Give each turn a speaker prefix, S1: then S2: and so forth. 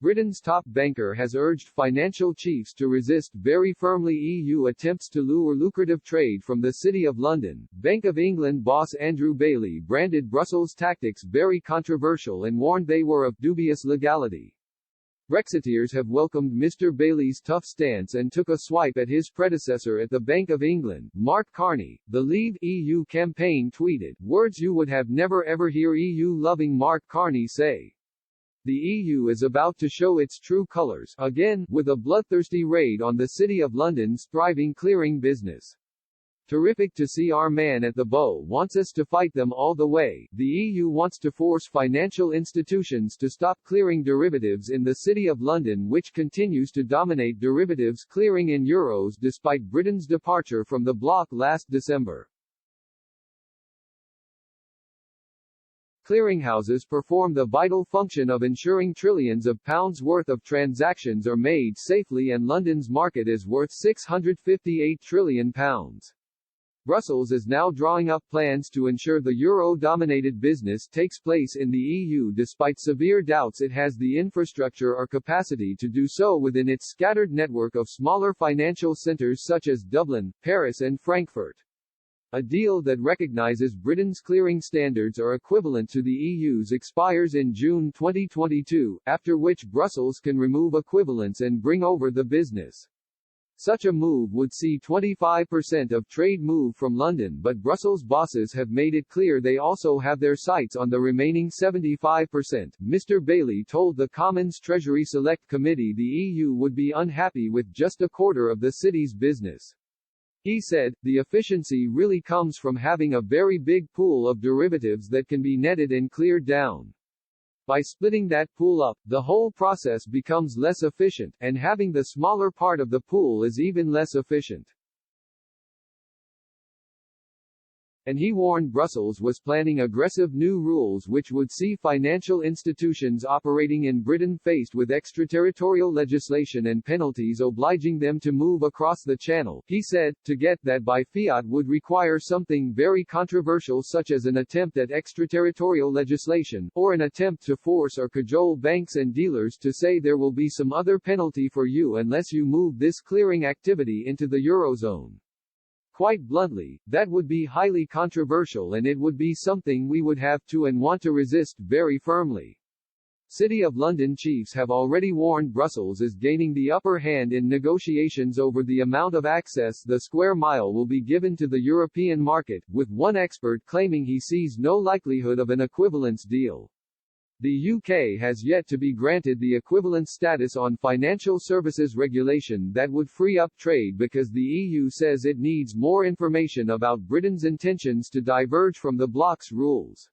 S1: Britain's top banker has urged financial chiefs to resist very firmly EU attempts to lure lucrative trade from the City of London. Bank of England boss Andrew Bailey branded Brussels' tactics very controversial and warned they were of dubious legality. Brexiteers have welcomed Mr. Bailey's tough stance and took a swipe at his predecessor at the Bank of England, Mark Carney. The Leave EU campaign tweeted, "Words you would have never ever hear EU-loving Mark Carney say. The EU is about to show its true colours, again, with a bloodthirsty raid on the City of London's thriving clearing business. Terrific to see our man at the BoE wants us to fight them all the way. The EU wants to force financial institutions to stop clearing derivatives in the City of London, which continues to dominate derivatives clearing in euros despite Britain's departure from the bloc last December." Clearinghouses perform the vital function of ensuring trillions of pounds worth of transactions are made safely, and London's market is worth £658 trillion. Brussels is now drawing up plans to ensure the euro-dominated business takes place in the EU despite severe doubts it has the infrastructure or capacity to do so within its scattered network of smaller financial centres such as Dublin, Paris and Frankfurt. A deal that recognizes Britain's clearing standards are equivalent to the EU's expires in June 2022, after which Brussels can remove equivalence and bring over the business. Such a move would see 25% of trade move from London, but Brussels bosses have made it clear they also have their sights on the remaining 75%. Mr. Bailey told the Commons Treasury Select Committee the EU would be unhappy with just a quarter of the city's business. He said, "The efficiency really comes from having a very big pool of derivatives that can be netted and cleared down. By splitting that pool up, the whole process becomes less efficient, and having the smaller part of the pool is even less efficient." And he warned Brussels was planning aggressive new rules which would see financial institutions operating in Britain faced with extraterritorial legislation and penalties obliging them to move across the channel. He said, to get that by fiat would require something very controversial such as an attempt at extraterritorial legislation, or an attempt to force or cajole banks and dealers to say there will be some other penalty for you unless you move this clearing activity into the Eurozone. Quite bluntly, that would be highly controversial and it would be something we would have to and want to resist very firmly. City of London chiefs have already warned Brussels is gaining the upper hand in negotiations over the amount of access the square mile will be given to the European market, with one expert claiming he sees no likelihood of an equivalence deal. The UK has yet to be granted the equivalent status on financial services regulation that would free up trade because the EU says it needs more information about Britain's intentions to diverge from the bloc's rules.